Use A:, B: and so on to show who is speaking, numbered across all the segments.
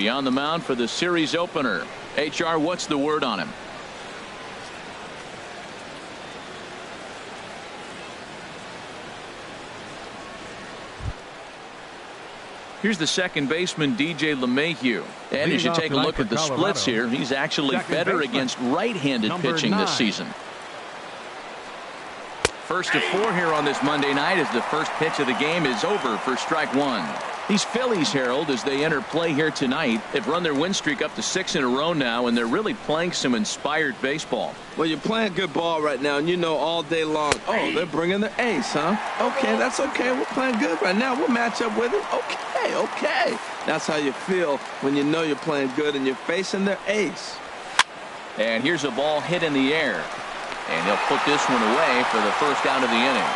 A: be on the mound for the series opener. HR, what's the word on him? Here's the second baseman, DJ LeMahieu. And as you take a look at the splits here, he's actually better against right-handed pitching this season. 1st of 4 here on this Monday night as the first pitch of the game is over for strike 1. These Phillies, Harold, as they enter play here tonight, they've run their win streak up to 6 in a row now, and they're really playing some inspired baseball.
B: Well, you're playing good ball right now, and you know all day long, oh, they're bringing their ace, huh? Okay, that's okay. We're playing good right now. We'll match up with it. Okay. That's how you feel when you know you're playing good and you're facing their ace.
A: And here's a ball hit in the air. And he'll put this one away for the first out of the inning.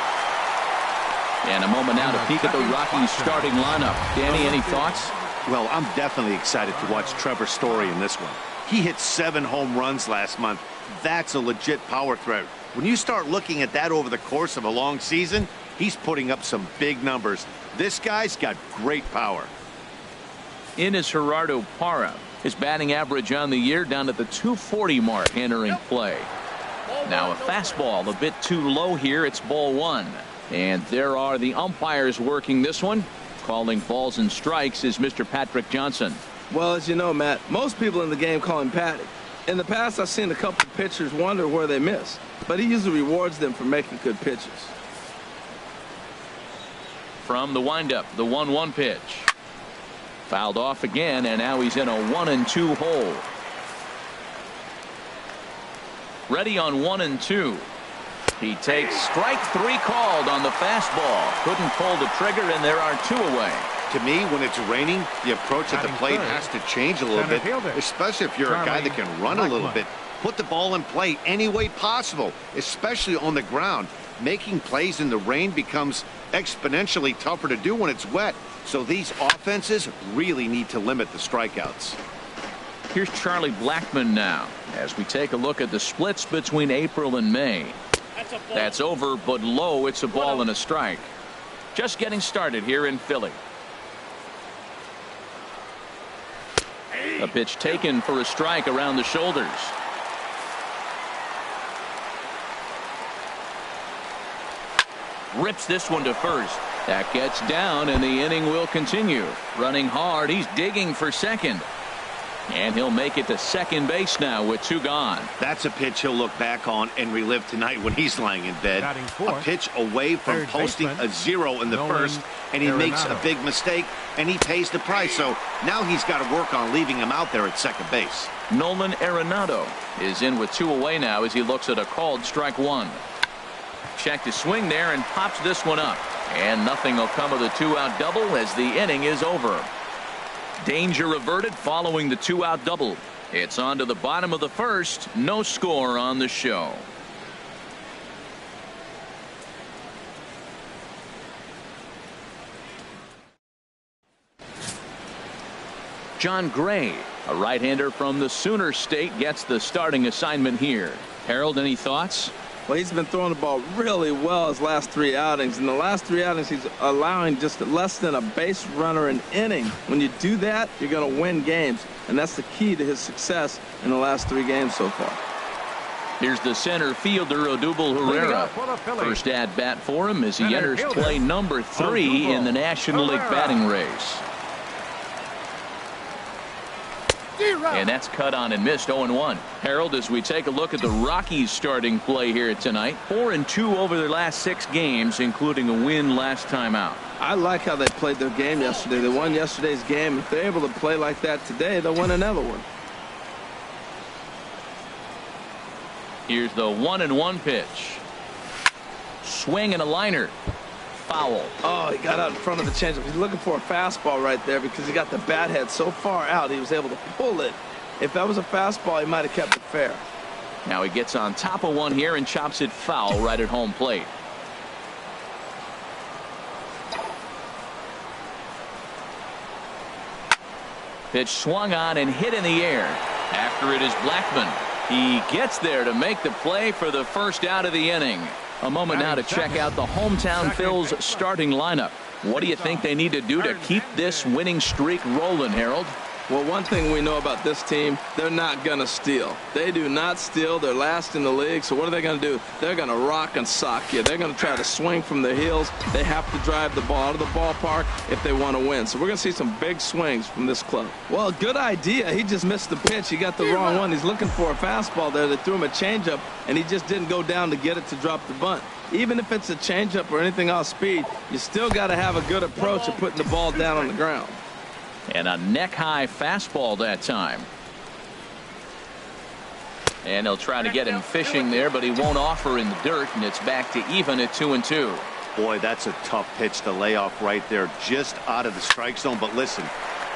A: And a moment now to peek at the Rockies starting lineup. Danny, any thoughts?
C: Well, I'm definitely excited to watch Trevor Story in this one. He hit 7 home runs last month. That's a legit power threat. When you start looking at that over the course of a long season, he's putting up some big numbers. This guy's got great power.
A: In is Gerardo Parra. His batting average on the year down at the .240 mark entering play. Now a fastball a bit too low here. It's ball 1. And there are the umpires working this one. Calling balls and strikes is Mr. Patrick Johnson.
B: Well, as you know, Matt, most people in the game call him Patty. In the past, I've seen a couple of pitchers wonder where they miss, but he usually rewards them for making good pitches.
A: From the windup, the 1-1 pitch. Fouled off again, and now he's in a 1-2 hole. Ready on 1-2. He takes strike 3 called on the fastball. Couldn't pull the trigger, and there are 2 away.
C: To me, when it's raining, the approach at the plate has to change a little bit, especially if you're a guy that can run a little bit. Put the ball in play any way possible, especially on the ground. Making plays in the rain becomes exponentially tougher to do when it's wet. So these offenses really need to limit the strikeouts.
A: Here's Charlie Blackmon now as we take a look at the splits between April and May. That's over, but low. It's a ball and a strike. Just getting started here in Philly. A pitch taken for a strike around the shoulders. Rips this one to first. That gets down, and the inning will continue. Running hard, he's digging for second. And he'll make it to second base now with 2 gone.
C: That's a pitch he'll look back on and relive tonight when he's lying in bed. A pitch away from posting a 0 in the first, and he makes a big mistake, and he pays the price. So now he's got to work on leaving him out there at second base.
A: Nolan Arenado is in with 2 away now as he looks at a called strike 1. Checked his swing there and pops this one up. And nothing will come of the 2-out double as the inning is over. Danger averted following the 2-out double. It's on to the bottom of the first. No score on the show. John Gray, a right-hander from the Sooner State, gets the starting assignment here. Harold, any thoughts?
B: Well, he's been throwing the ball really well his last 3 outings. In the last 3 outings, he's allowing just less than a base runner an inning. When you do that, you're going to win games. And that's the key to his success in the last 3 games so far.
A: Here's the center fielder, Odubel Herrera. First at bat for him as he enters play number 3 in the National League batting race. And that's cut on and missed. 0-1. Harold, as we take a look at the Rockies starting play here tonight, 4-2 over their last 6 games, including a win last time out.
B: I like how they played their game yesterday. They won yesterday's game. If they're able to play like that today, they'll win another one.
A: Here's the 1-1 pitch. Swing and a liner. Foul.
B: Oh, he got out in front of the changeup. He's looking for a fastball right there because he got the bat head so far out he was able to pull it. If that was a fastball, he might have kept it fair.
A: Now he gets on top of one here and chops it foul right at home plate. Pitch swung on and hit in the air. After it is Blackmon. He gets there to make the play for the first out of the inning. A moment now to check out the hometown Phils starting lineup. What do you think they need to do to keep this winning streak rolling, Harold?
B: Well, one thing we know about this team, they're not going to steal. They do not steal. They're last in the league. So what are they going to do? They're going to rock and sock you. They're going to try to swing from their heels. They have to drive the ball out of the ballpark if they want to win. So we're going to see some big swings from this club. Well, good idea. He just missed the pitch. He got the wrong one. He's looking for a fastball there. They threw him a changeup, and he just didn't go down to get it to drop the bunt. Even if it's a changeup or anything off speed, you still got to have a good approach of putting the ball down on the ground.
A: And a neck-high fastball that time. And he'll try to get him fishing there, but he won't offer in the dirt, and it's back to even at 2-2.
C: Boy, that's a tough pitch to lay off right there, just out of the strike zone. But listen,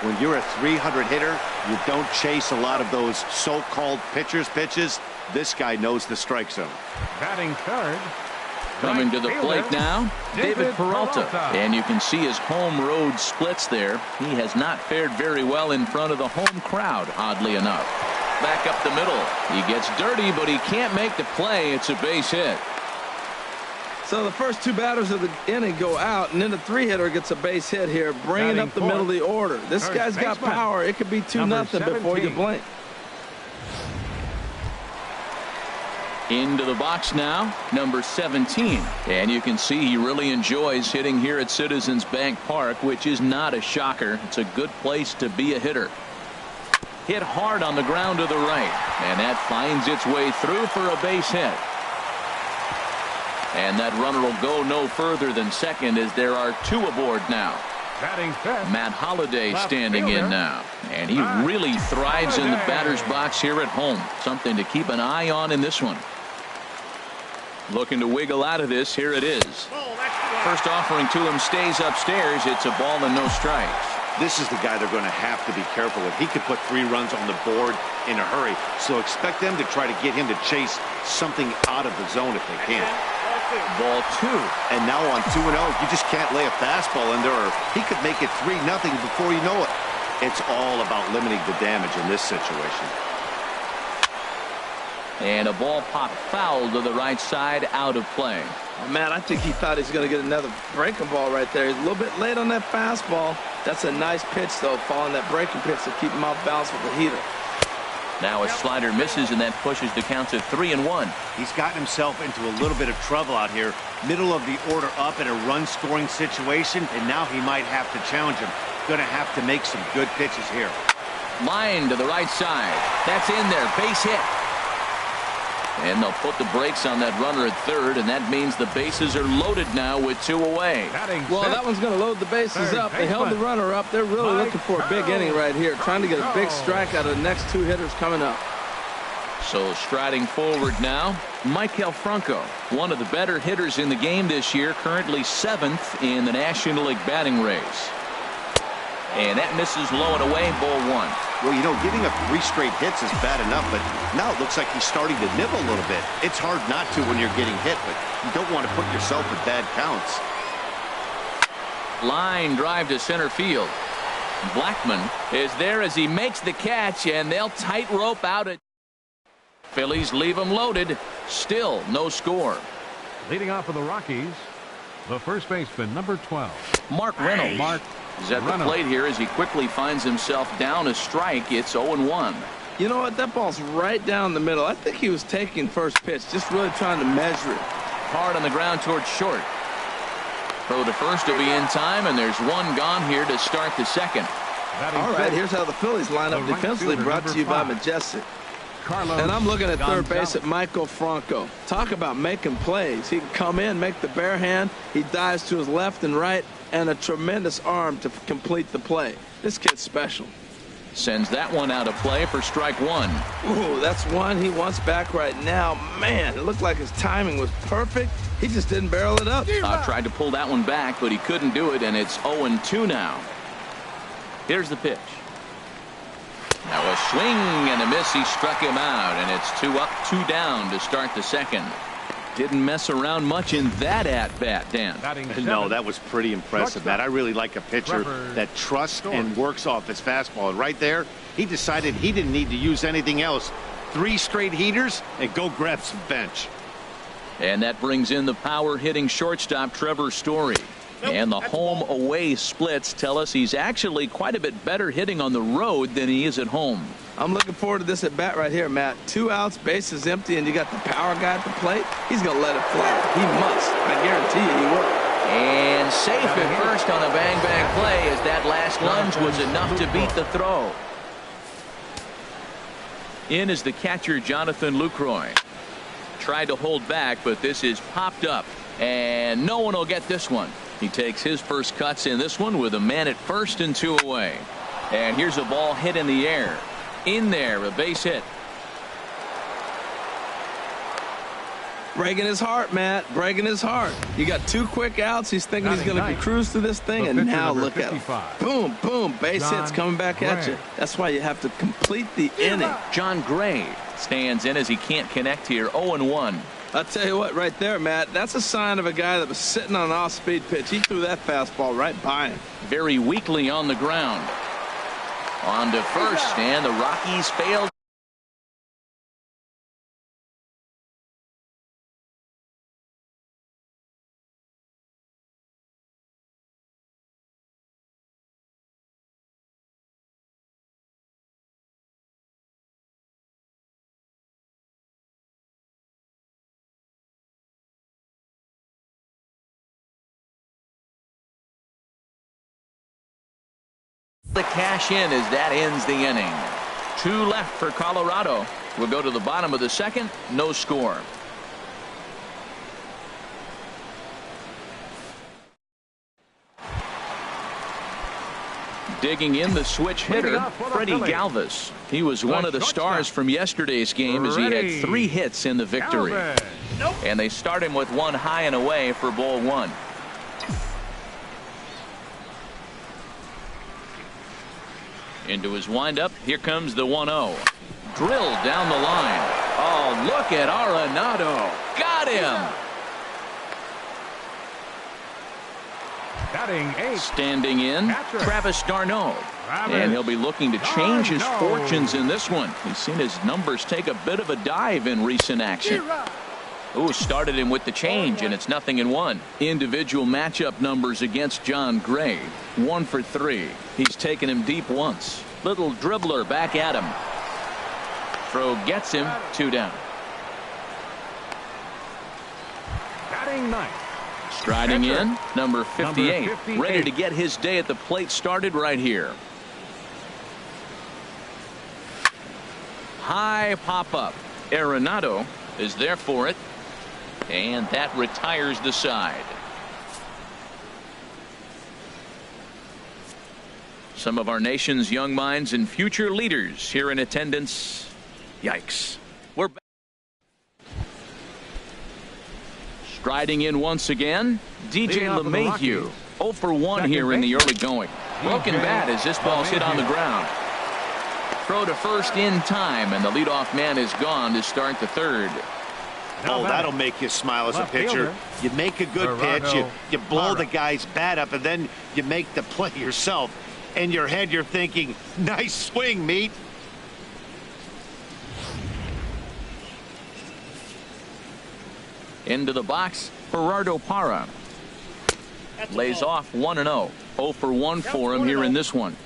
C: when you're a 300 hitter, you don't chase a lot of those so-called pitchers' pitches. This guy knows the strike zone.
D: Batting third.
A: Coming to the plate now, David Peralta. And you can see his home road splits there. He has not fared very well in front of the home crowd, oddly enough. Back up the middle. He gets dirty, but he can't make the play. It's a base hit.
B: So the first two batters of the inning go out, and then the three-hitter gets a base hit here, bringing up the middle of the order. This guy's got power. It could be 2-0 before you blink. Into the box now, number 17. And you can see he really enjoys hitting here at Citizens Bank Park, which is not a shocker. It's a good place to be a hitter. Hit hard on the ground to the right, and that finds its way through for a base hit. And that runner will go no further than second as there are two aboard now. Matt Holliday standing in now, and he really thrives in the batter's box here at home. Something to keep an eye on in this one. Looking to wiggle out of this. Here it is. First offering to him stays upstairs. It's a ball and no strikes.
C: This is the guy they're going to have to be careful with. He could put 3 runs on the board in a hurry, so expect them to try to get him to chase something out of the zone if they can.
A: Ball 2.
C: And now on 2-0, you just can't lay a fastball in there, or he could make it 3-0 before you know it. It's all about limiting the damage in this situation.
A: And a ball popped foul to the right side, out of play.
B: Oh, man, I think he thought he was going to get another breaking ball right there. He's a little bit late on that fastball. That's a nice pitch, though, following that breaking pitch to keep him off balance with the heater.
A: Now a slider misses, and that pushes the count to 3-1.
C: He's gotten himself into a little bit of trouble out here. Middle of the order up in a run-scoring situation, and now he might have to challenge him. Going to have to make some good pitches here.
A: Line to the right side. That's in there. Base hit. And they'll put the brakes on that runner at third, and that means the bases are loaded now with 2 away.
B: Well, that one's going to load the bases up. They held the runner up. They're really looking for a big inning right here, trying to get a big strike out of the next 2 hitters coming up.
A: So striding forward now, Maikel Franco, one of the better hitters in the game this year, currently 7th in the National League batting race. And that misses low and away, ball 1.
C: Well, you know, giving up 3 straight hits is bad enough, but now it looks like he's starting to nibble a little bit. It's hard not to when you're getting hit, but you don't want to put yourself in bad counts.
A: Line drive to center field. Blackman is there as he makes the catch, and they'll tightrope out it. Phillies leave him loaded. Still no score.
D: Leading off for the Rockies, the first baseman, number 12.
A: Mark Reynolds. Is at the plate here as he quickly finds himself down a strike. It's 0-1.
B: You know what? That ball's right down the middle. I think he was taking first pitch, just really trying to measure it.
A: Hard on the ground towards short. Throw to first will be in time, and there's one gone here to start the second.
B: All right, here's how the Phillies line up defensively, brought to you by Majestic. And I'm looking at third base at Maikel Franco. Talk about making plays. He can come in, make the bare hand. He dives to his left and right, and a tremendous arm to complete the play. This kid's special.
A: Sends that one out of play for strike 1.
B: Ooh, that's one he wants back right now. Man, it looked like his timing was perfect. He just didn't barrel it up.
A: Tried to pull that one back, but he couldn't do it, and it's 0-2 now. Here's the pitch. Now a swing and a miss. He struck him out, and it's 2 up, 2 down to start the second. Didn't mess around much in that at-bat, Dan.
C: No, that was pretty impressive, Matt. I really like a pitcher that trusts and works off his fastball. And right there, he decided he didn't need to use anything else. 3 straight heaters and go grab some bench.
A: And that brings in the power-hitting shortstop Trevor Story. And the home-away splits tell us he's actually quite a bit better hitting on the road than he is at home.
B: I'm looking forward to this at bat right here, Matt. 2 outs, bases empty, and you got the power guy at the plate. He's going to let it fly. He must. I guarantee you he will.
A: And safe at first on a bang-bang play as that last lunge was enough to beat the throw. In is the catcher, Jonathan Lucroy. Tried to hold back, but this is popped up. And no one will get this one. He takes his first cuts in this one with a man at first and 2 away. And here's a ball hit in the air. In there, a base hit.
B: Breaking his heart, Matt. Breaking his heart. You got 2 quick outs. He's thinking he's going to cruise through this thing, and now look at him. Boom, boom. Base hits coming back at you. That's why you have to complete the inning.
A: John Gray stands in as he can't connect here. 0-1.
B: I'll tell you what, right there, Matt, that's a sign of a guy that was sitting on an off-speed pitch. He threw that fastball right by him.
A: Very weakly on the ground. On to first, and the Rockies failed. The cash in as that ends the inning. 2 left for Colorado. We'll go to the bottom of the second. No score. Digging in the switch hitter, Freddie Galvis. He was one of the stars from yesterday's game as he had 3 hits in the victory. And they start him with 1 high and away for ball 1. Into his windup. Here comes the 1-0. Drilled down the line. Oh, look at Arenado. Got him.
D: Batting 8.
A: Standing in, Travis d'Arnaud. And he'll be looking to change his fortunes in this one. He's seen his numbers take a bit of a dive in recent action. Ooh, started him with the change, and it's 0-1. Individual matchup numbers against John Gray. 1 for 3. He's taken him deep once. Little dribbler back at him. Throw gets him. 2 down.
D: Batting 9.
A: Striding in, number 58. Ready to get his day at the plate started right here. High pop up. Arenado is there for it. And that retires the side. Some of our nation's young minds and future leaders here in attendance. Yikes. We're back. Striding in once again, DJ LeMahieu. 0 for 1 here in the early going. Broken bat as this ball's hit on the ground. Throw to first in time, and the leadoff man is gone to start the third.
C: Oh, that'll make you smile as a pitcher. You make a good pitch, you blow the guy's bat up, and then you make the play yourself. In your head, you're thinking, nice swing, meat.
A: Into the box, Gerardo Parra. Lays off 1-0. 0 for 1 for him here in this one.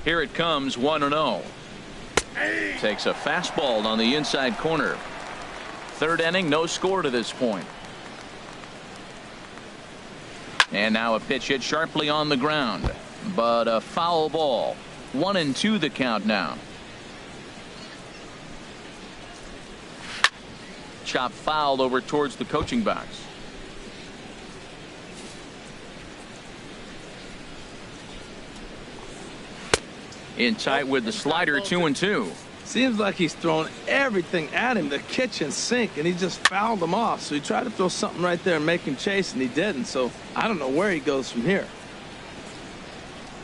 A: Here it comes, 1-0. Takes a fastball on the inside corner. Third inning, no score to this point. And now a pitch hit sharply on the ground, but a foul ball. 1-2 the count now. Chop fouled over towards the coaching box. In tight with the slider, 2-2.
B: Seems like he's throwing everything at him, the kitchen sink, and he just fouled him off. So he tried to throw something right there and make him chase, and he didn't. So I don't know where he goes from here.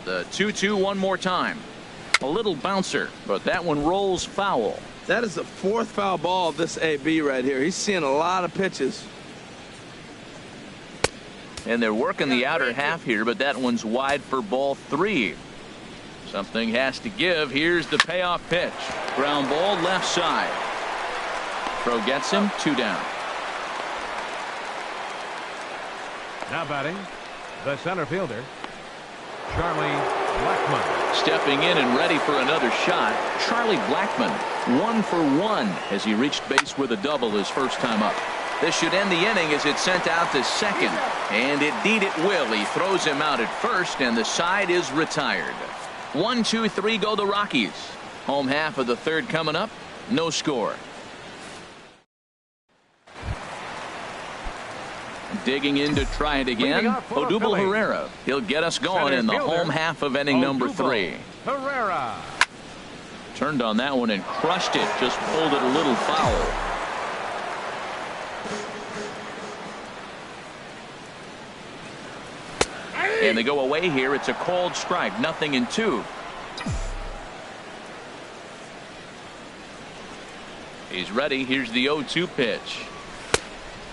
A: The 2-2 one more time. A little bouncer, but that one rolls foul.
B: That is the 4th foul ball of this AB right here. He's seeing a lot of pitches.
A: And they're working the outer half here, but that one's wide for ball 3. Something has to give. Here's the payoff pitch. Ground ball left side. Throw gets him. 2 down.
D: Now batting, the center fielder, Charlie Blackmon.
A: Stepping in and ready for another shot, Charlie Blackmon, 1 for 1 as he reached base with a double his first time up. This should end the inning as it's sent out to second. And indeed it will. He throws him out at first, and the side is retired. 1, 2, 3 go the Rockies. Home half of the third coming up. No score. Digging in to try it again, Odubel Herrera. He'll get us going in the home half of inning number 3.
D: Herrera
A: turned on that one and crushed it. Just pulled it a little foul. And they go away here. It's a called strike. 0-2. He's ready. Here's the 0-2 pitch.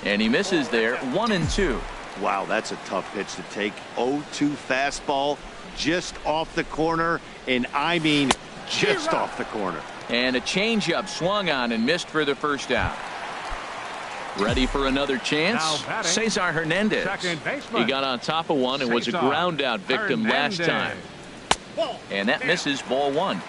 A: And he misses there. 1-2.
C: Wow, that's a tough pitch to take. 0-2 fastball just off the corner. And I mean just off the corner.
A: And a changeup swung on and missed for the first out. Ready for another chance. Cesar Hernandez. He got on top of one and was a ground out victim last time. And that misses. Ball 1.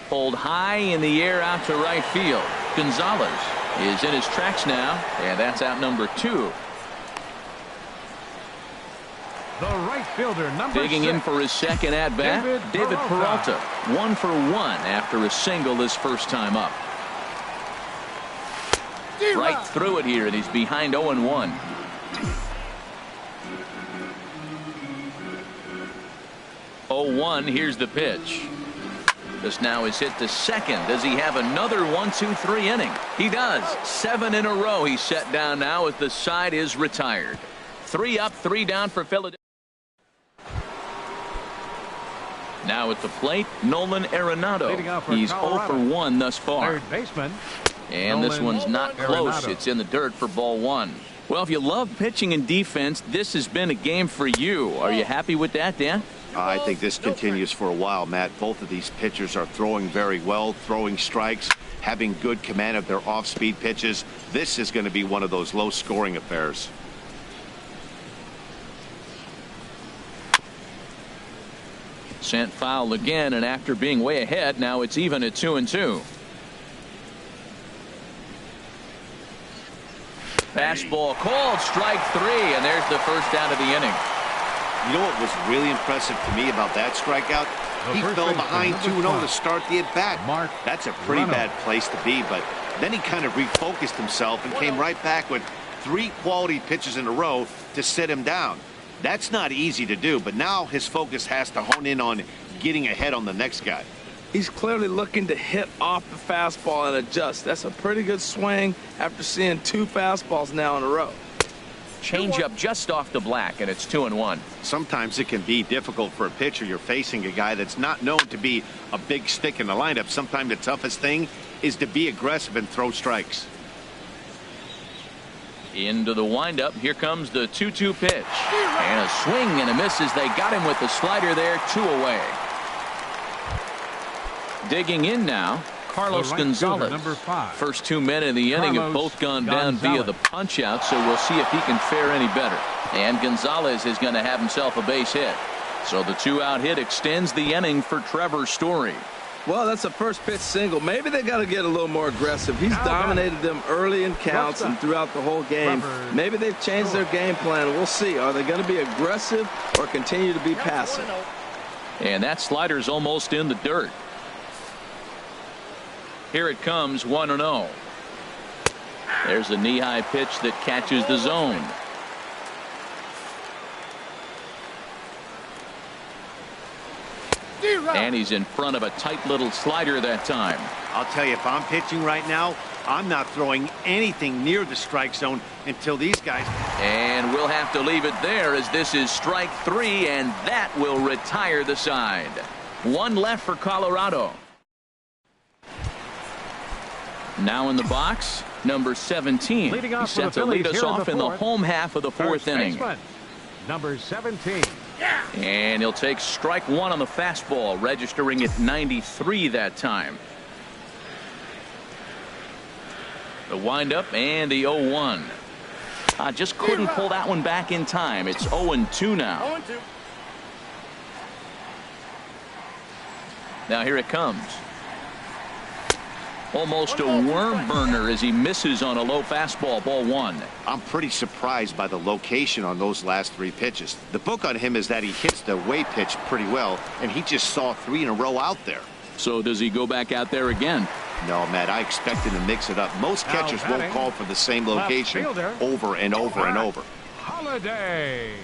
A: Pulled high in the air out to right field. Gonzalez is in his tracks now, and that's out number 2.
D: The right fielder, number
A: Digging
D: 6.
A: in for his second at bat, David Peralta. 1 for 1 after a single his first time up. Right through it here, and he's behind 0-1. Here's the pitch. This now is hit to second. Does he have another 1, 2, 3 inning? He does. 7 in a row he's set down now as the side is retired. 3 up, 3 down for Philadelphia. Now at the plate, Nolan Arenado. He's 0 for 1 thus far.
D: Third baseman.
A: And this one's not close. It's in the dirt for ball 1. Well, if you love pitching and defense, this has been a game for you. Are you happy with that, Dan?
C: I think this continues for a while, Matt. Both of these pitchers are throwing very well, throwing strikes, having good command of their off-speed pitches. This is going to be one of those low-scoring affairs.
A: Sent foul again, and after being way ahead, now it's even at 2-2. Fastball called, strike 3, and there's the first out of the inning.
C: You know what was really impressive to me about that strikeout? He fell behind 2-0 to start the at-bat. That's a pretty bad place to be, but then he kind of refocused himself and came right back with 3 quality pitches in a row to sit him down. That's not easy to do, but now his focus has to hone in on getting ahead on the next guy.
B: He's clearly looking to hit off the fastball and adjust. That's a pretty good swing after seeing 2 fastballs now in a row.
A: Changeup just off the black, and it's 2-1.
C: Sometimes it can be difficult for a pitcher. You're facing a guy that's not known to be a big stick in the lineup. Sometimes the toughest thing is to be aggressive and throw strikes.
A: Into the windup. Here comes the 2-2 pitch. And a swing and a miss as they got him with the slider there. 2 away. Digging in now, Carlos Gonzalez.
D: Number 5.
A: First 2 men in the inning have both gone down via the punch out, so we'll see if he can fare any better. And Gonzalez is going to have himself a base hit. So the 2-out hit extends the inning for Trevor Story.
B: Well, that's a first pitch single. Maybe they got to get a little more aggressive. He's dominated them early in counts and throughout the whole game. Maybe they've changed their game plan. We'll see. Are they going to be aggressive or continue to be passive?
A: And that slider's almost in the dirt. Here it comes, 1-0. There's a knee-high pitch that catches the zone. And he's in front of a tight little slider that time.
C: I'll tell you, if I'm pitching right now, I'm not throwing anything near the strike zone until these guys.
A: And we'll have to leave it there as this is strike 3, and that will retire the side. 1 left for Colorado. Now in the box, number 17. He's set to lead us off in the home half of the 4th inning.
D: Number 17.
A: And he'll take strike one on the fastball, registering at 93 that time. The windup and the 0-1. Just couldn't pull that one back in time. It's 0-2 now. Now here it comes. Almost a worm burner as he misses on a low fastball, ball one.
C: I'm pretty surprised by the location on those last three pitches. The book on him is that he hits the away pitch pretty well, and he just saw three in a row out there.
A: So does he go back out there again?
C: No, Matt, I expect him to mix it up. Most catchers won't call for the same location over and over and over.
D: Holiday.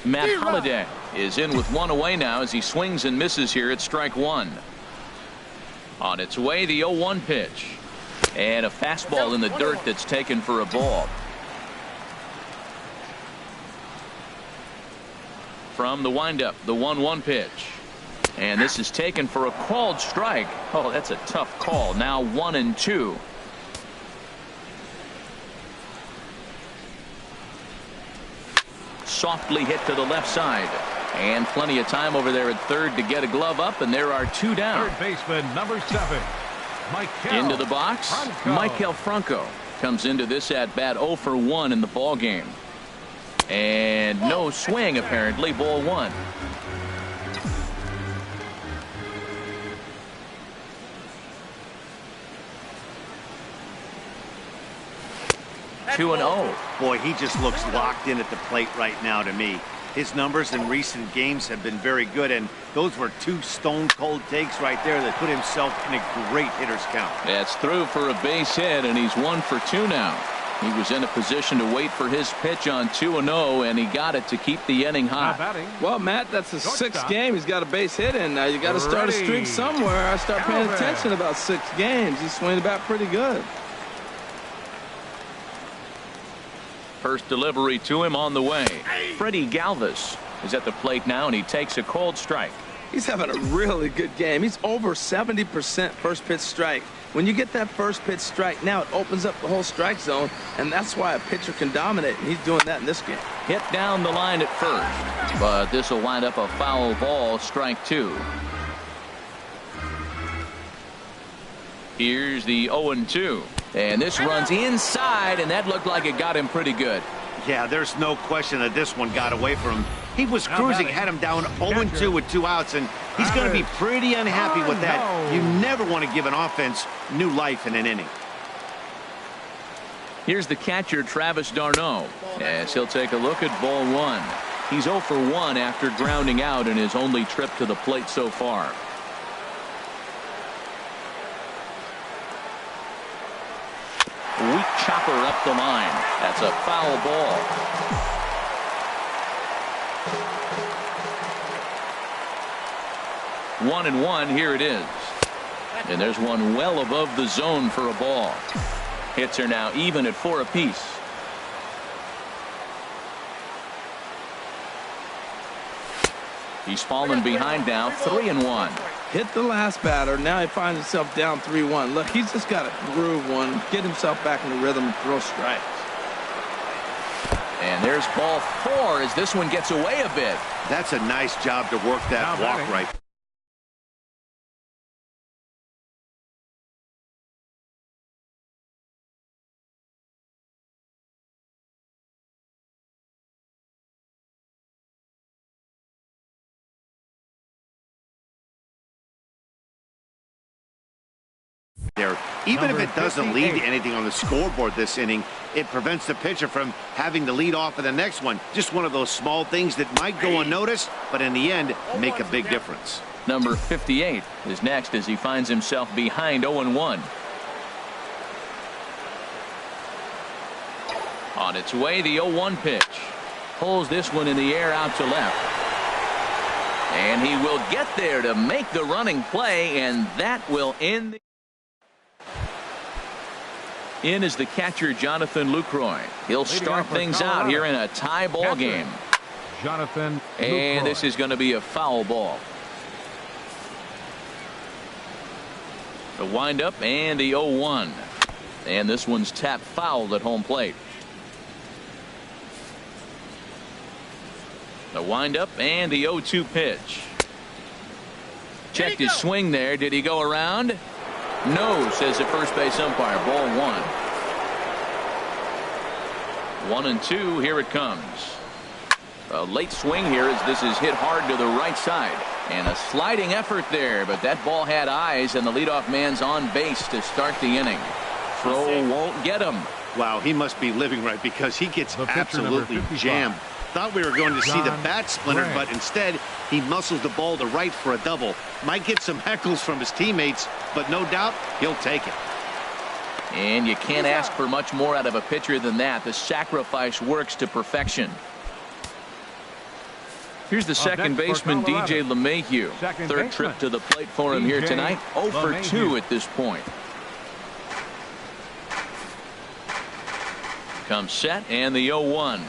A: Matt Holliday is in with one away now as he swings and misses here at strike one. On its way, the 0-1 pitch. And a fastball in the dirt that's taken for a ball. From the windup, the 1-1 pitch. And this is taken for a called strike. Oh, that's a tough call. Now 1-2. Softly hit to the left side. And plenty of time over there at third to get a glove up, and there are two down.
D: Third baseman, number 7.
A: Into the box, Maikel Franco comes into this at bat 0 for 1 in the ball game. And no swing apparently, ball one. Two and 0.
C: Boy, he just looks locked in at the plate right now to me. His numbers in recent games have been very good, and those were two stone-cold takes right there that put himself in a great hitter's count.
A: That's through for a base hit, and he's 1 for 2 now. He was in a position to wait for his pitch on 2-0, and he got it to keep the inning hot.
B: Well, Matt, that's the sixth game. He's got a base hit in now. You got to start a streak somewhere. I start paying attention about 6 games. He's swinging the bat pretty good.
A: First delivery to him on the way. Freddie Galvis is at the plate now, and he takes a called strike.
B: He's having a really good game. He's over 70% first pitch strike. When you get that first pitch strike, now it opens up the whole strike zone, and that's why a pitcher can dominate, and he's doing that in this game.
A: Hit down the line at first, but this will wind up a foul ball, strike 2. Here's the 0-2. And this runs inside, and that looked like it got him pretty good.
C: Yeah, there's no question that this one got away from him. He was cruising, had him down 0-2 with 2 outs, and he's going to be pretty unhappy with that. You never want to give an offense new life in an inning.
A: Here's the catcher, Travis d'Arnaud, as he'll take a look at ball one. He's 0 for 1 after grounding out in his only trip to the plate so far. Weak chopper up the line. That's a foul ball. One and one, here it is. And there's one well above the zone for a ball. Hits are now even at 4 apiece. He's fallen behind now, 3-1.
B: Hit the last batter. Now he finds himself down 3-1. Look, he's just got to groove one, get himself back in the rhythm, and throw strikes.
A: And there's ball 4 as this one gets away a bit.
C: That's a nice job to work that walk right. There, even if it doesn't lead to anything on the scoreboard this inning, it prevents the pitcher from having to lead off in the next one. Just one of those small things that might go unnoticed, but in the end, make a big difference.
A: Number 58 is next as he finds himself behind 0-1. On its way, the 0-1 pitch. Pulls this one in the air out to left. And he will get there to make the running play, and that will end the... In is the catcher, Jonathan Lucroy. He'll start things out here in a tie ball game.
D: Jonathan
A: and this is going to be a foul ball. The windup and the 0-1. And this one's tapped foul at home plate. The windup and the 0-2 pitch. Checked his swing there. Did he go around? No, says the first base umpire. Ball 1. 1-2. Here it comes. A late swing here as this is hit hard to the right side. And a sliding effort there, but that ball had eyes, and the leadoff man's on base to start the inning. Throw won't get him.
C: Wow, he must be living right because he gets absolutely jammed. Thought we were going to see the bat splintered, but instead he muscles the ball to right for a double. Might get some heckles from his teammates, but no doubt he'll take it.
A: And you can't ask for much more out of a pitcher than that. The sacrifice works to perfection. Here's the second baseman, DJ LeMahieu. Third trip to the plate for him here tonight. 0 for 2 at this point. Comes set, and the 0-1.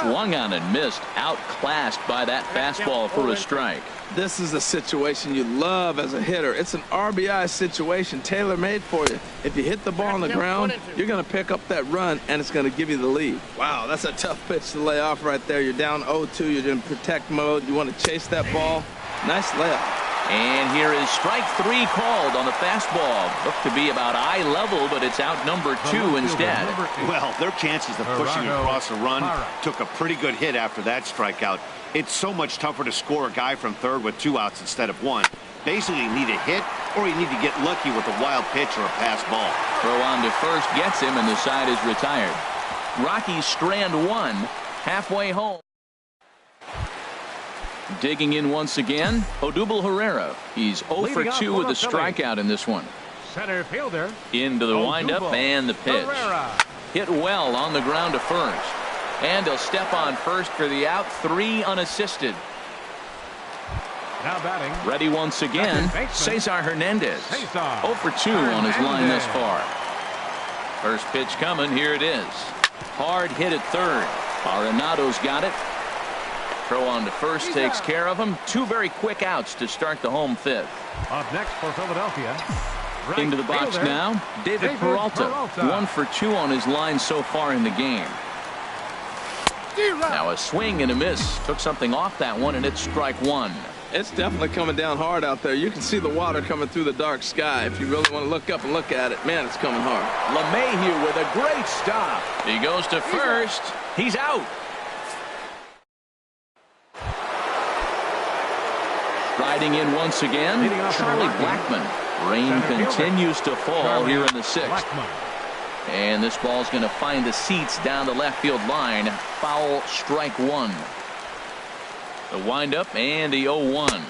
A: Swung on and missed. Outclassed by that fastball for a strike.
B: This is a situation you love as a hitter. It's an RBI situation tailor-made for you. If you hit the ball on the ground, you're going to pick up that run, and it's going to give you the lead. Wow, that's a tough pitch to lay off right there. You're down 0-2. You're in protect mode. You want to chase that ball. Nice layup.
A: And here is strike 3 called on the fastball. Looked to be about eye level, but it's out number 2 instead.
C: Well, their chances of pushing across a run took a pretty good hit after that strikeout. It's so much tougher to score a guy from third with 2 outs instead of 1. Basically, you need a hit, or you need to get lucky with a wild pitch or a pass ball.
A: Throw on to first gets him, and the side is retired. Rockies strand 1, halfway home. Digging in once again, Odubel Herrera. He's 0 for 2 with a strikeout in this one.
D: Center fielder.
A: Into the windup and the pitch. Hit well on the ground to first. And he'll step on first for the out. 3 unassisted.
D: Now batting.
A: Ready once again, Cesar Hernandez. 0 for 2 on his line thus far. First pitch coming. Here it is. Hard hit at third. Arenado's got it. Throw on to first takes care of him. 2 very quick outs to start the home 5th.
D: Up next for Philadelphia. Right
A: into the box
D: fielder,
A: now. David Peralta. 1 for 2 on his line so far in the game. Now a swing and a miss. Took something off that one, and it's strike 1.
B: It's definitely coming down hard out there. You can see the water coming through the dark sky. If you really want to look up and look at it, man, it's coming hard.
A: LeMahieu with a great stop. He goes to first. He's out. Riding in once again, Charlie Blackmon. Rain continues to fall here in the 6th. And this ball's going to find the seats down the left field line. Foul, strike 1. The windup and the 0-1.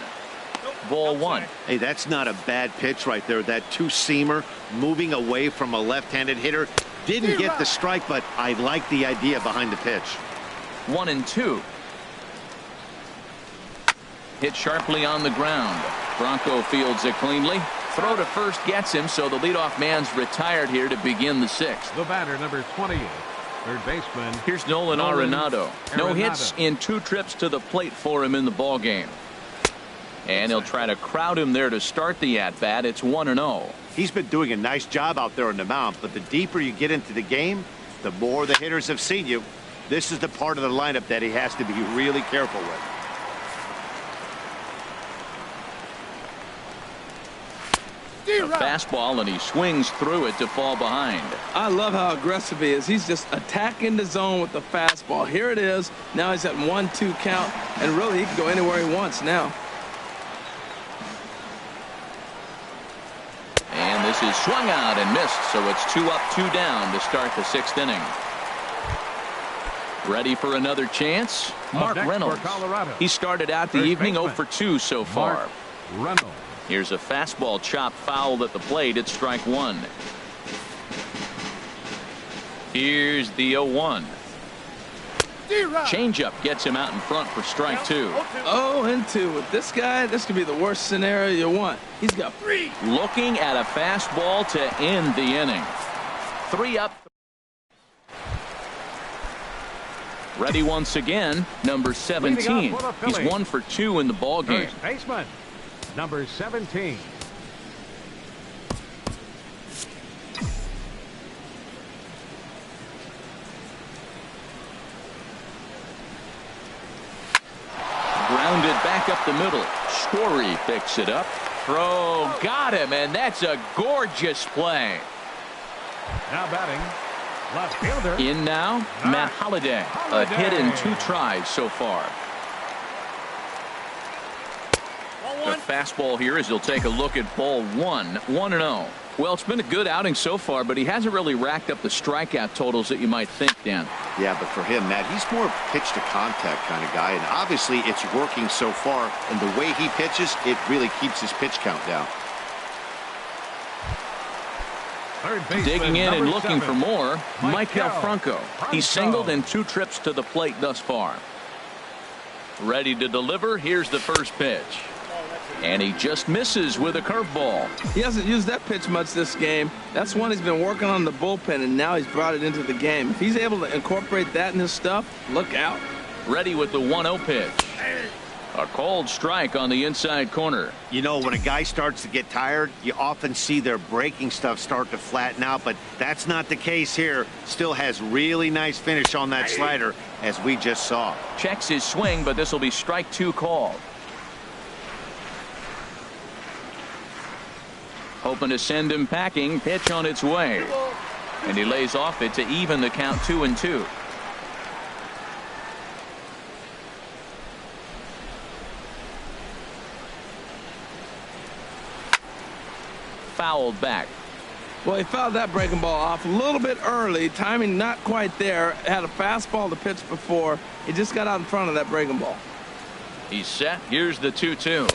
A: Ball 1.
C: Hey, that's not a bad pitch right there. That 2-seamer moving away from a left-handed hitter. Didn't get the strike, but I like the idea behind the pitch.
A: 1-2. Hit sharply on the ground. Bronco fields it cleanly. Throw to first gets him, so the leadoff man's retired here to begin the 6th.
D: The batter, number 28, third baseman.
A: Here's Nolan Arenado. No hits in 2 trips to the plate for him in the ball game. And he'll try to crowd him there to start the at-bat. It's 1-0.
C: He's been doing a nice job out there on the mound, but the deeper you get into the game, the more the hitters have seen you. This is the part of the lineup that he has to be really careful with.
A: A fastball, and he swings through it to fall behind.
B: I love how aggressive he is. He's just attacking the zone with the fastball. Here it is. Now he's at 1-2 count, and really he can go anywhere he wants now.
A: And this is swung out and missed, so it's 2 up, 2 down to start the 6th inning. Ready for another chance? Mark Reynolds. He started out the evening 0 for 2 so far.
D: Reynolds.
A: Here's a fastball chop fouled at the plate. It's strike 1. Here's the 0-1. Changeup gets him out in front for strike 2.
B: 0-2 with this guy. This could be the worst scenario you want. He's got 3.
A: Looking at a fastball to end the inning. 3 up. Ready once again, number 17. He's 1 for 2 in the ball game.
D: First baseman, number 17.
A: grounded back up the middle. Story picks it up. Throw got him, and that's a gorgeous play.
D: Now batting, left fielder.
A: In now, Matt Holliday. A hit in 2 tries so far. The fastball here as he'll take a look at ball 1, 1-0. Well, it's been a good outing so far, but he hasn't really racked up the strikeout totals that you might think, Dan.
C: Yeah, but for him, Matt, he's more pitch to contact kind of guy, and obviously it's working so far, and the way he pitches, it really keeps his pitch count down.
A: Digging in and looking for more, Michael Franco. He's singled in 2 trips to the plate thus far. Ready to deliver. Here's the first pitch. And he just misses with a curveball.
B: He hasn't used that pitch much this game. That's one he's been working on the bullpen, and now he's brought it into the game. If he's able to incorporate that in his stuff, look out.
A: Ready with the 1-0 pitch. A called strike on the inside corner.
C: You know, when a guy starts to get tired, you often see their breaking stuff start to flatten out, but that's not the case here. Still has really nice finish on that slider, as we just saw.
A: Checks his swing, but this will be strike 2 called. Hoping to send him packing. Pitch on its way. And he lays off it to even the count 2-2. Fouled back.
B: Well, he fouled that breaking ball off a little bit early. Timing not quite there. Had a fastball to pitch before. He just got out in front of that breaking ball.
A: He's set. Here's the 2-2.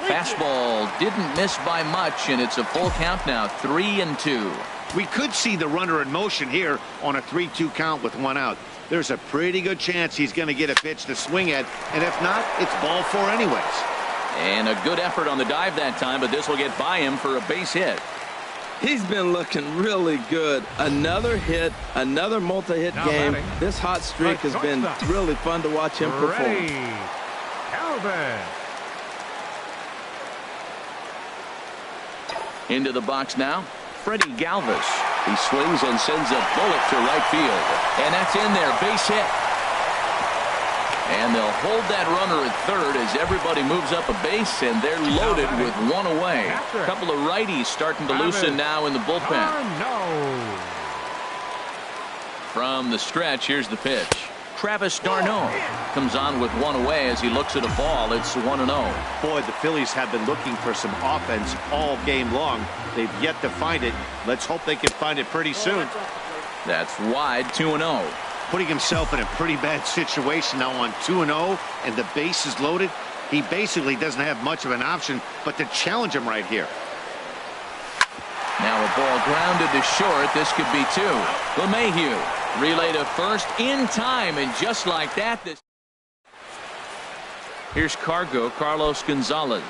A: Fastball didn't miss by much, and it's a full count now, 3-2.
C: We could see the runner in motion here on a 3-2 count with 1 out. There's a pretty good chance he's going to get a pitch to swing at, and if not, it's ball 4 anyways.
A: And a good effort on the dive that time, but this will get by him for a base hit.
B: He's been looking really good. Another hit, another multi-hit game. This hot streak has been really fun to watch him perform.
D: Calvin.
A: Into the box now, Freddie Galvis. He swings and sends a bullet to right field. And that's in there, base hit. And they'll hold that runner at third as everybody moves up a base, and they're loaded with 1 away. A couple of righties starting to loosen now in the bullpen. From the stretch, here's the pitch. Travis d'Arnaud comes on with 1 away as he looks at a ball. It's 1-0.
C: Boy, the Phillies have been looking for some offense all game long. They've yet to find it. Let's hope they can find it pretty soon.
A: That's wide, 2-0.
C: Putting himself in a pretty bad situation now on 2-0, and the base is loaded. He basically doesn't have much of an option but to challenge him right here.
A: Now a ball grounded to short. This could be 2. LeMahieu. Relay to first in time, and just like that, here's Carlos Gonzalez.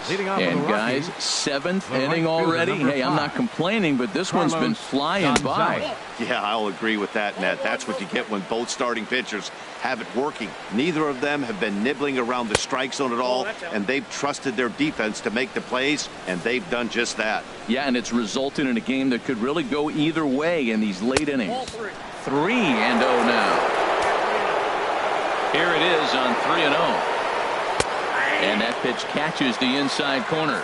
A: And guys, 7th inning already. Hey, I'm not complaining, but this one's been flying by.
C: Yeah, I'll agree with that, Ned. That's what you get when both starting pitchers have it working. Neither of them have been nibbling around the strike zone at all, and they've trusted their defense to make the plays, and they've done just that.
A: Yeah, and it's resulted in a game that could really go either way in these late innings. 3-0 now. Here it is on 3-0. And that pitch catches the inside corner.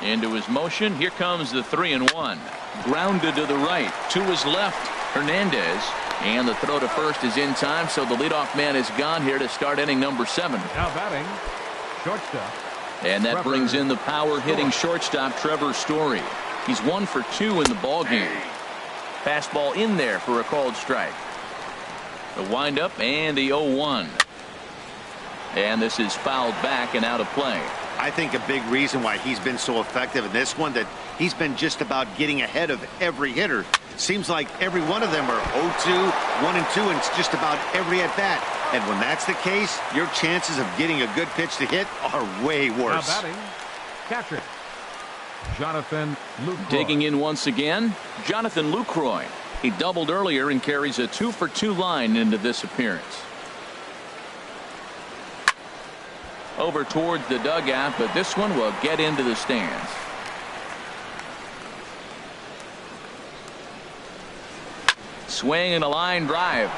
A: Into his motion. Here comes the 3-1. Grounded to the right. To his left. Hernandez. And the throw to first is in time, so the leadoff man is gone here to start inning number 7.
D: Now batting, shortstop.
A: And that brings in the power-hitting shortstop, Trevor Story. He's 1 for 2 in the ballgame. Fastball in there for a called strike. The windup and the 0-1. And this is fouled back and out of play.
C: I think a big reason why he's been so effective in this one, that he's been just about getting ahead of every hitter. Seems like every one of them are 0-2, 1-2, and it's just about every at bat. And when that's the case, your chances of getting a good pitch to hit are way worse.
D: Now batting, catcher, Jonathan Lucroy.
A: Digging in once again, Jonathan Lucroy. He doubled earlier and carries a 2 for 2 line into this appearance. Over towards the dugout, but this one will get into the stands. Swing and a line drive.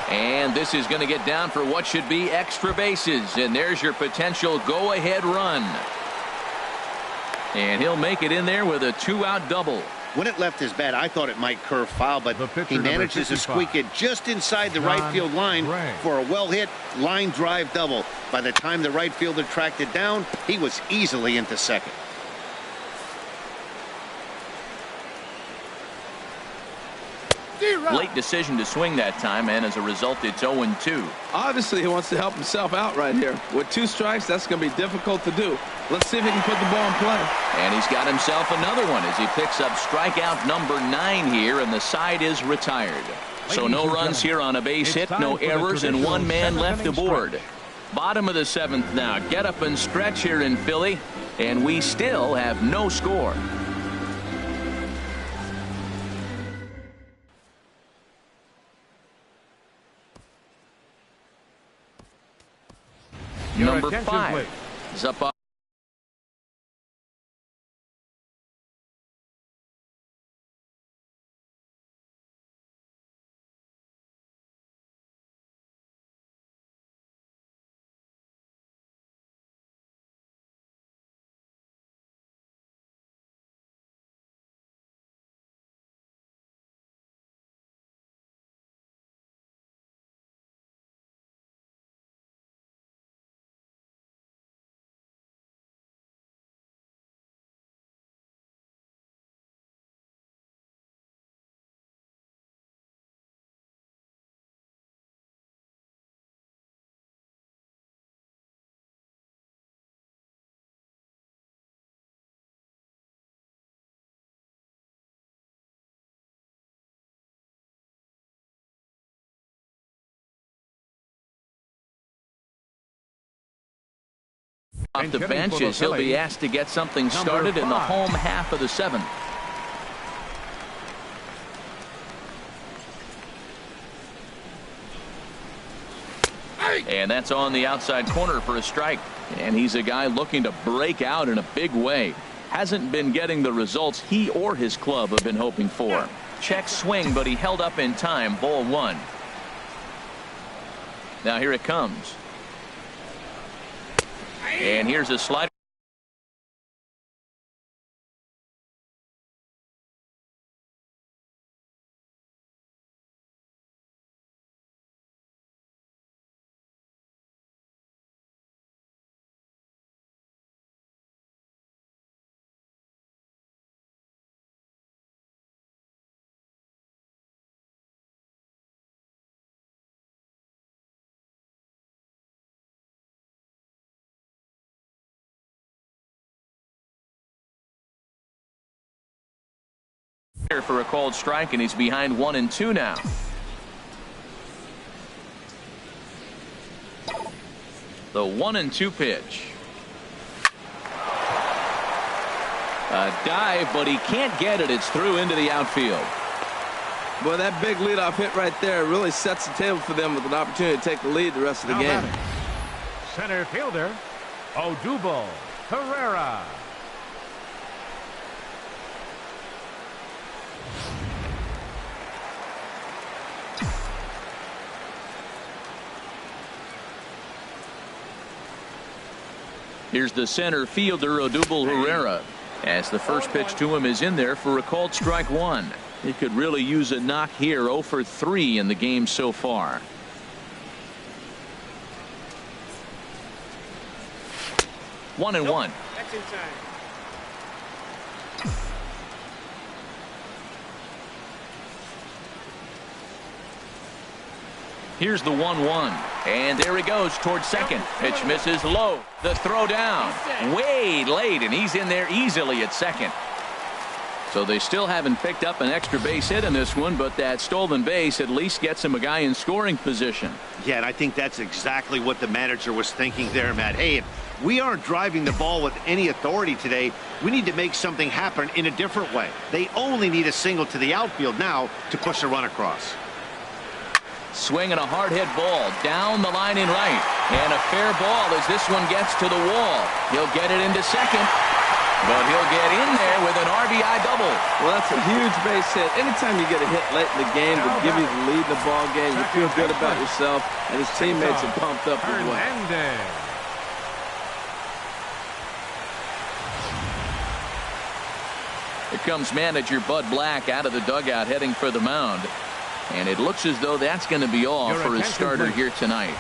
A: And this is going to get down for what should be extra bases. And there's your potential go-ahead run. And he'll make it in there with a 2-out double.
C: When it left his bat, I thought it might curve foul, but he manages to squeak it just inside the right field line for a well-hit line drive double. By the time the right fielder tracked it down, he was easily into second.
A: Late decision to swing that time, and as a result, it's 0-2.
B: Obviously, he wants to help himself out right here. With 2 strikes, that's going to be difficult to do. Let's see if he can put the ball in play.
A: And he's got himself another one as he picks up strikeout number 9 here, and the side is retired. So no runs here on a base hit, no errors, and 1 man left aboard. Bottom of the 7th now. Get up and stretch here in Philly, and we still have no score. Number 5 is up. Off the benches, he'll be asked to get something started in the home half of the 7th. And that's on the outside corner for a strike. And he's a guy looking to break out in a big way. Hasn't been getting the results he or his club have been hoping for. Check swing, but he held up in time. Ball 1. Now here it comes. And here's a slider. For a called strike, and he's behind 1-2 now. The 1-2 pitch. A dive, but he can't get it. It's through into the outfield.
B: Boy, that big leadoff hit right there really sets the table for them with an opportunity to take the lead the rest of the game.
D: Center fielder, Odubel Herrera.
A: Here's the center fielder, Odubel Herrera, as the first pitch to him is in there for a called strike one. He could really use a knock here. 0 for 3 in the game so far. One and one.
E: That's inside.
A: Here's the 1-1, and there he goes towards second. Pitch misses low. The throw down way late, and he's in there easily at second. So they still haven't picked up an extra base hit in this one, but that stolen base at least gets him a guy in scoring position.
C: Yeah, and I think that's exactly what the manager was thinking there, Matt. Hey, if we aren't driving the ball with any authority today, we need to make something happen in a different way. They only need a single to the outfield now to push a run across.
A: Swinging a hard hit ball down the line in right, and a fair ball as this one gets to the wall. He'll get it into second, but he'll get in there with an RBI double.
B: Well, that's a huge base hit. Anytime you get a hit late in the game to give you the lead in the ball game, you feel good about yourself, and his teammates are pumped up as well.
A: Here comes manager Bud Black out of the dugout heading for the mound. And it looks as though that's going to be all for his starter here tonight.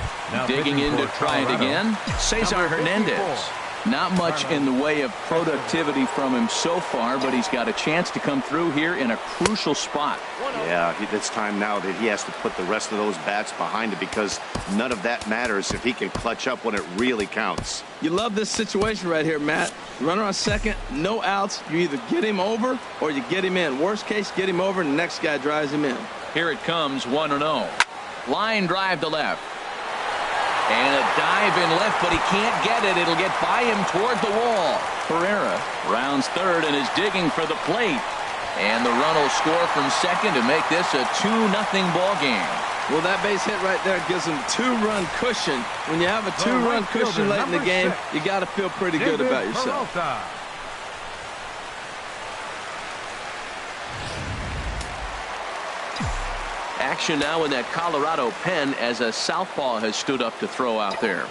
A: Digging in to try it again, Cesar Hernandez. Not much in the way of productivity from him so far, but he's got a chance to come through here in a crucial spot.
C: Yeah, it's time now that he has to put the rest of those bats behind it, because none of that matters if he can clutch up when it really counts.
B: You love this situation right here, Matt. Runner on second, no outs. You either get him over or you get him in. Worst case, get him over and the next guy drives him in.
A: Here it comes, 1-0. Line drive to left. And a dive in left, but he can't get it. It'll get by him toward the wall. Herrera rounds third and is digging for the plate. And the run will score from second to make this a 2-0 ball game.
B: Well, that base hit right there gives him 2-run cushion. When you have a 2-run cushion late in the game, you got to feel pretty good about yourself.
A: Action now in that Colorado pen as a southpaw has stood up to throw out there.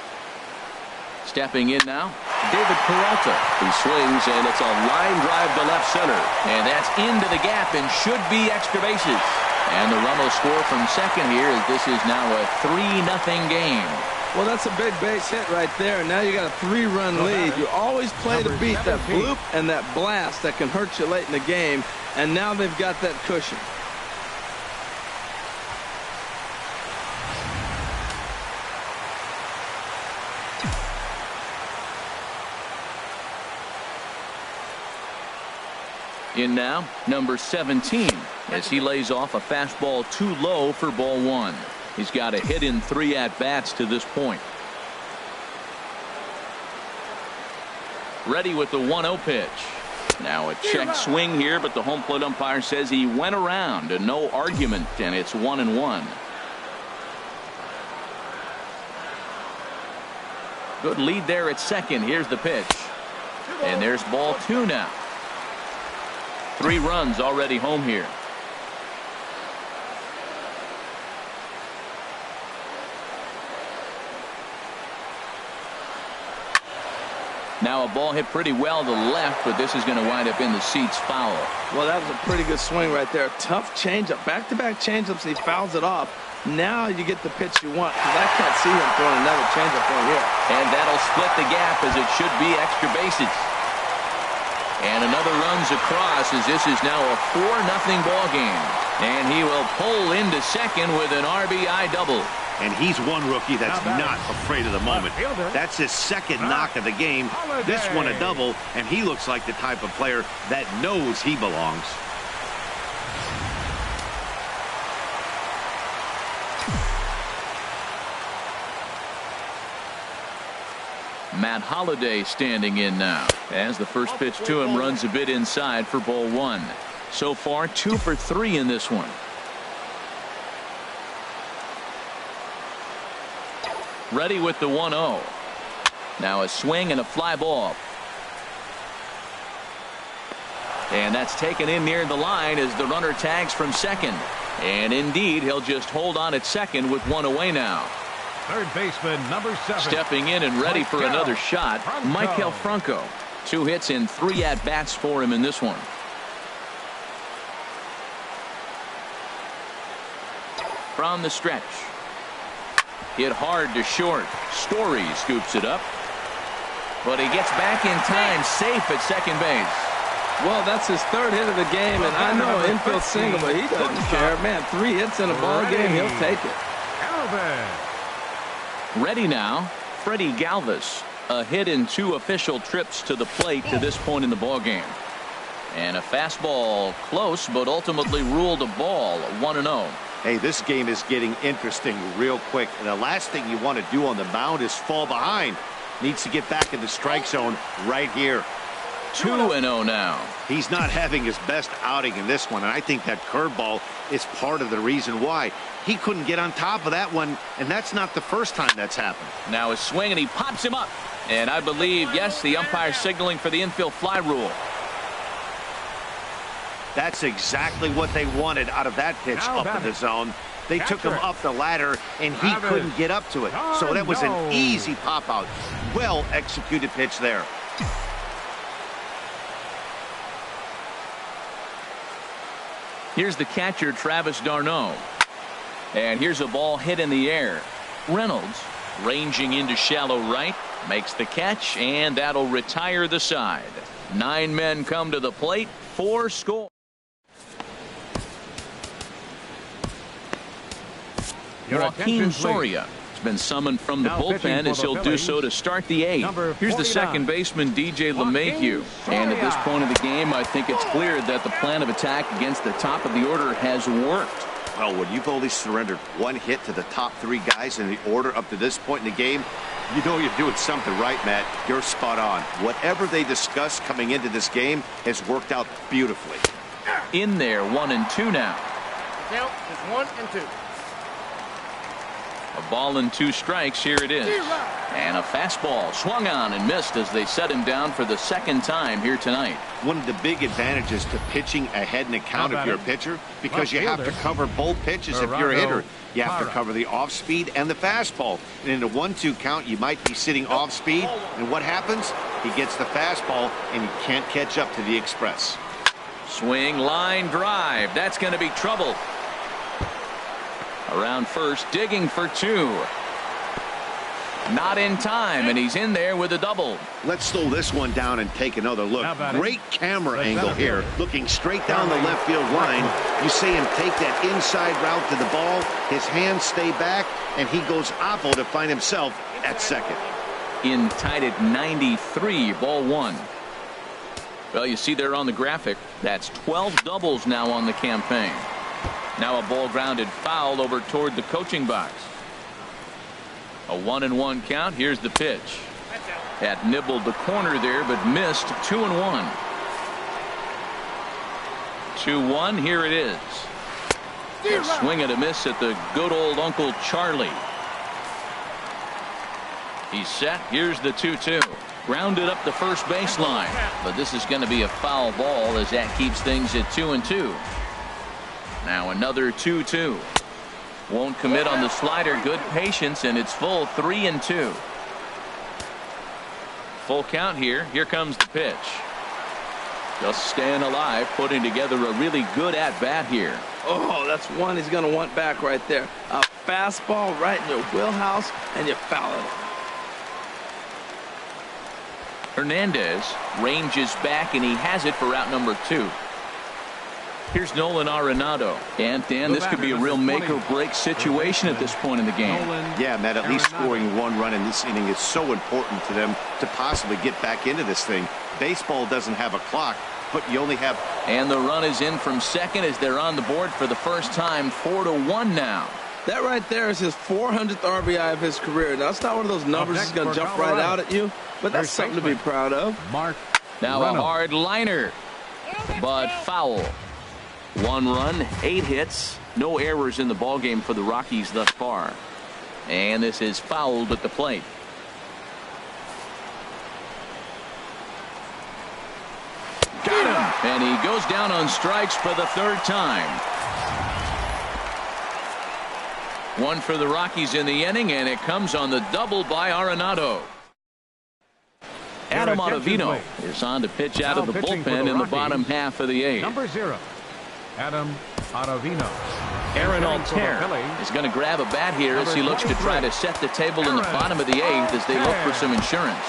A: Stepping in now, David Peralta. He swings, and it's a line drive to left center. And that's into the gap and should be extra bases. And the run will score from second here as this is now a 3-0 game.
B: Well, that's a big base hit right there. Now you got a 3-run lead. You always play to beat that bloop and that blast that can hurt you late in the game. And now they've got that cushion.
A: In now, number 17, as he lays off a fastball too low for ball one. He's got a hit in 3 at-bats to this point. Ready with the 1-0 pitch. Now a check swing here, but the home plate umpire says he went around and no argument, and it's 1-1. Good lead there at second. Here's the pitch. And there's ball 2 now. 3 runs already home here. Now a ball hit pretty well to the left, but this is going to wind up in the seats foul.
B: Well, that was a pretty good swing right there. Tough changeup. Back-to-back changeups, and he fouls it off. Now you get the pitch you want, because I can't see him throwing another changeup on here.
A: And that'll split the gap as it should be extra bases. And another runs across as this is now a 4-0 ball game. And he will pull into second with an RBI double.
C: And he's one rookie that's not afraid of the moment. That's his second knock of the game. This one a double, and he looks like the type of player that knows he belongs.
A: Matt Holliday standing in now as the first pitch to him runs a bit inside for ball one. So far 2 for 3 in this one. Ready with the 1-0. Now a swing and a fly ball. And that's taken in near the line as the runner tags from second. And indeed, he'll just hold on at second with one away now.
D: Third baseman, number 7.
A: Stepping in and ready for another shot, Maikel Franco. 2 hits and 3 at-bats for him in this one. From the stretch. Hit hard to short. Story scoops it up. But he gets back in time, safe at second base.
B: Well, that's his 3rd hit of the game, and I know infield single, but he doesn't care. Man, 3 hits in a ball game, he'll take it.
A: Ready now, Freddie Galvis. A hit in 2 official trips to the plate to this point in the ball game. And a fastball close, but ultimately ruled a ball. 1-0.
C: Hey, this game is getting interesting real quick. And the last thing you want to do on the mound is fall behind. Needs to get back in the strike zone right here.
A: 2-0 now.
C: He's not having his best outing in this one, and I think that curveball is part of the reason why. He couldn't get on top of that one, and that's not the first time that's happened.
A: Now a swing, and he pops him up. And I believe, yes, the umpire signaling for the infield fly rule.
C: That's exactly what they wanted out of that pitch up in the zone. They took him up the ladder, and he couldn't get up to it. So that was an easy pop-out. Well-executed pitch there.
A: Here's the catcher, Travis d'Arnaud. And here's a ball hit in the air. Reynolds ranging into shallow right. Makes the catch, and that'll retire the side. 9 men come to the plate. 4 score. Joaquin Soria has been summoned from the bullpen as he'll do so to start the 8th. Here's the second baseman, DJ LeMahieu. And at this point of the game, I think it's clear that the plan of attack against the top of the order has worked.
C: Well, when you've only surrendered 1 hit to the top 3 guys in the order up to this point in the game, you know you're doing something right, Matt. You're spot on. Whatever they discussed coming into this game has worked out beautifully.
A: In there, 1-2 now.
E: Count is 1-2.
A: A ball and 2 strikes. Here it is. And a fastball swung on and missed as they set him down for the 2nd time here tonight.
C: One of the big advantages to pitching ahead in a count if you're a pitcher, because you have to cover both pitches if you're a hitter. You have to cover the off speed and the fastball. And in a 1-2 count, you might be sitting off speed. And what happens? He gets the fastball and he can't catch up to the express.
A: Swing, line drive. That's going to be trouble. Around first, digging for 2. Not in time, and he's in there with a double.
C: Let's slow this one down and take another look. Great camera angle here, looking straight down the left field line. You see him take that inside route to the ball. His hands stay back, and he goes oppo to find himself at second.
A: In tied at 93, ball 1. Well, you see there on the graphic, that's 12 doubles now on the campaign. Now a ball grounded foul over toward the coaching box. A 1-1 count. Here's the pitch. That nibbled the corner there, but missed. 2-1. 2-1. Here it is. A swing and a miss at the good old Uncle Charlie. He's set. Here's the 2-2. Grounded up the first baseline, but this is going to be a foul ball as that keeps things at 2-2. Now another 2-2. Won't commit on the slider. Good patience, and it's full 3-2. Full count here. Here comes the pitch. Just staying alive, putting together a really good at-bat here.
B: Oh, that's one he's going to want back right there. A fastball right in your wheelhouse, and you foul it.
A: Hernandez ranges back, and he has it for out number 2. Here's Nolan Arenado. And Dan, this could be a real make-or-break situation at this point in the game.
C: Yeah, Matt, at least scoring 1 run in this inning is so important to them to possibly get back into this thing. Baseball doesn't have a clock, but you only have.
A: And the run is in from second as they're on the board for the first time. 4-1 now.
C: 4-1
A: Now a 2-2 pitch.
C: 2-2.
A: Swing and a miss at the good old Uncle Charlie. He's set. Here's the 2-2. Grounded up the first baseline, but this is going to be a foul ball as that keeps things at 2-2.
C: Now
B: That right there is his 400th RBI of his career. Now, that's not one of those numbers that's going to jump right out at you, but that's something to be proud of.
A: Now a hard liner, but foul. 1 run, 8 hits, no errors in the ballgame for the Rockies thus far. And this is fouled at the plate. Got him! And he goes down on strikes for the 3rd time. 1 for the Rockies in the inning, and it comes on the double by Arenado. Adam Ottavino is on to pitch out of the bullpen in the bottom half of the 8th.
D: Number 0, Adam Ottavino.
A: Aaron Altair is going to grab a bat here as he looks to try to set the table in the bottom of the 8th as they look for some insurance.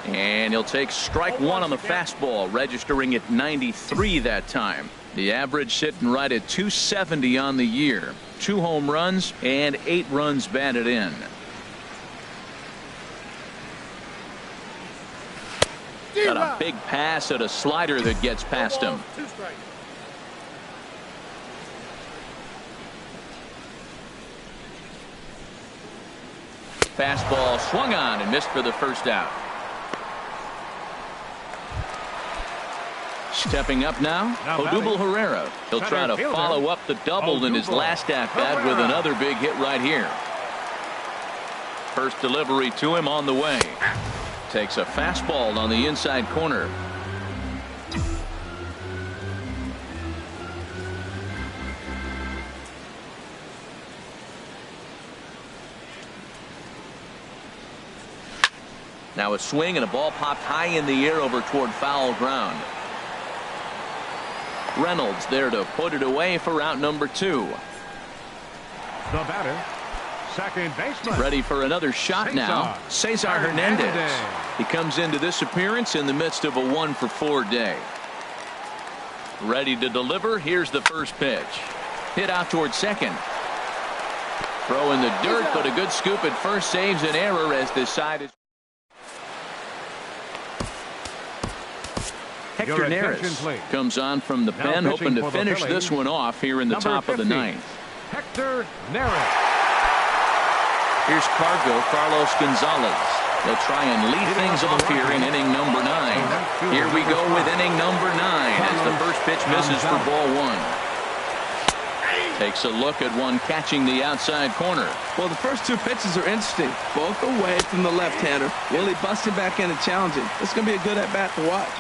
A: And he'll take strike 1 on the fastball, registering at 93 that time. The average sitting right at 270 on the year. 2 home runs and 8 runs batted in. Got a big pass at a slider that gets past him. Fastball swung on and missed for the 1st out. Stepping up now, Odubel Herrera. He'll try to follow up the double in his last at-bat with another big hit right here. First delivery to him on the way. Takes a fastball on the inside corner. Now a swing and a ball popped high in the air over toward foul ground. Reynolds there to put it away for out number 2.
D: The batter, second baseman.
A: Ready for another shot now. Cesar Hernandez. He comes into this appearance in the midst of a 1-for-4 day. Ready to deliver. Here's the first pitch. Hit out toward second. Throw in the dirt, but a good scoop at first saves an error as this side is. Hector Neris comes on from the pen, hoping to finish this one off here in the top of the 9th.
D: Hector Neris.
A: Here's Carlos Gonzalez. They'll try and lead things off here in inning number 9. Here we go with inning number 9 as the first pitch misses for ball 1. Takes a look at one catching the outside corner.
B: Well, the first 2 pitches are interesting, both away from the left-hander. Will he bust him back in and challenge him? It's going to be a good at-bat to watch.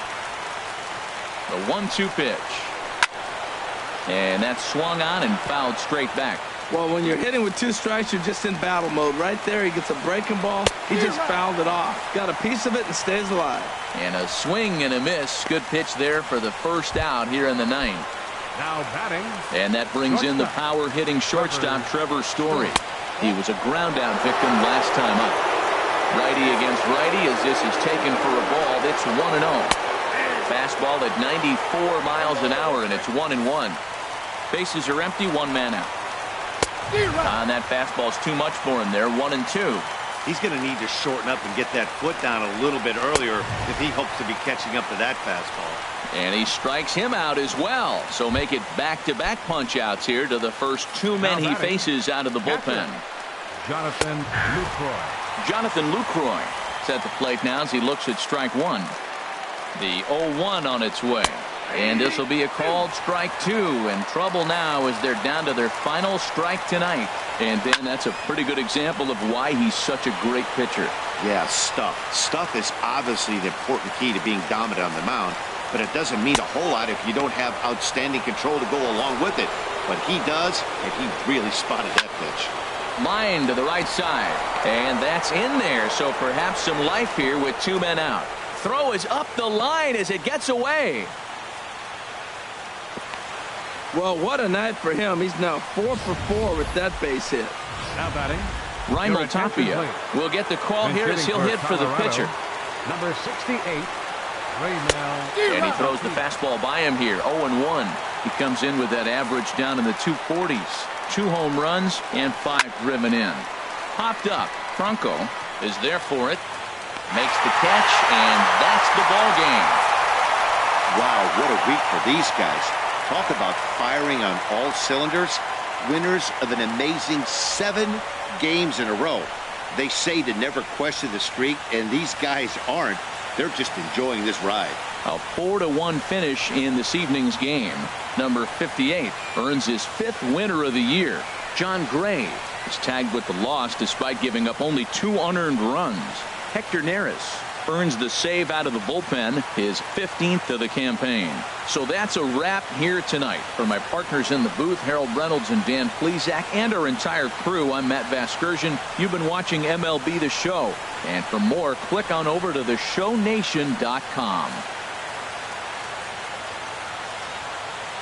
A: The 1-2 pitch. And that's swung on and fouled straight back.
B: Well, when you're hitting with 2 strikes, you're just in battle mode. Right there, he gets a breaking ball. He just fouled it off. Got a piece of it and stays alive.
A: And a swing and a miss. Good pitch there for the 1st out here in the 9th.
D: Now batting.
A: And that brings in the power hitting shortstop Trevor Story. He was a ground out victim last time up. Righty against righty as this is taken for a ball. It's 1-0. Fastball at 94 miles an hour, and it's 1-1. Bases are empty, 1 man out. And that fastball's too much for him there, 1-2.
C: He's going to need to shorten up and get that foot down a little bit earlier if he hopes to be catching up to that fastball.
A: And he strikes him out as well. So make it back-to-back punch-outs here to the first 2 men he faces out of the bullpen.
D: Jonathan Lucroy.
A: Jonathan Lucroy is at the plate now as he looks at strike 1. The 0-1 on its way. And this will be a called strike 2. And trouble now as they're down to their final strike tonight. And Ben, that's a pretty good example of why he's such a great pitcher.
C: Yeah, stuff. Stuff is obviously the important key to being dominant on the mound. But it doesn't mean a whole lot if you don't have outstanding control to go along with it. But he does, and he really spotted that pitch.
A: Line to the right side. And that's in there. So perhaps some life here with 2 men out. Throw is up the line as it gets away.
B: Well, what a night for him. He's now 4-for-4 with that base hit.
D: Now batting,
A: Raimel Tapia will get the call here as he'll hit for the pitcher.
D: Number 68, Raimel.
A: And he throws the fastball by him here. 0-1. He comes in with that average down in the 240s. 2 home runs and 5 driven in. Popped up. Franco is there for it. makes the catch, and that's the ball game.
C: Wow, what a week for these guys. Talk about firing on all cylinders. Winners of an amazing 7 games in a row. They say to never question the streak, and these guys aren't. They're just enjoying this ride.
A: A 4-1 finish in this evening's game. Number 58 earns his 5th winner of the year. John Gray is tagged with the loss despite giving up only 2 unearned runs. Hector Neris earns the save out of the bullpen, his 15th of the campaign. So that's a wrap here tonight. For my partners in the booth, Harold Reynolds and Dan Plesac, and our entire crew, I'm Matt Vasgersian. You've been watching MLB The Show. And for more, click on over to theshownation.com.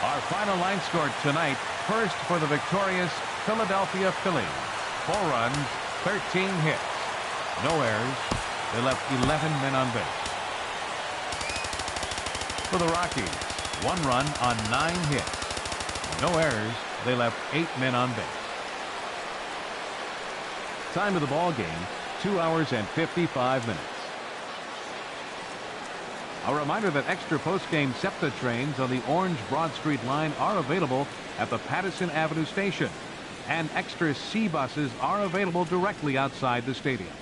D: Our final line score tonight. First for the victorious Philadelphia Phillies. 4 runs, 13 hits. No errors. They left 11 men on base. For the Rockies, 1 run on 9 hits. No errors. They left 8 men on base. Time of the ball game, 2 hours and 55 minutes. A reminder that extra post-game SEPTA trains on the Orange Broad Street line are available at the Patterson Avenue station, and extra C buses are available directly outside the stadium.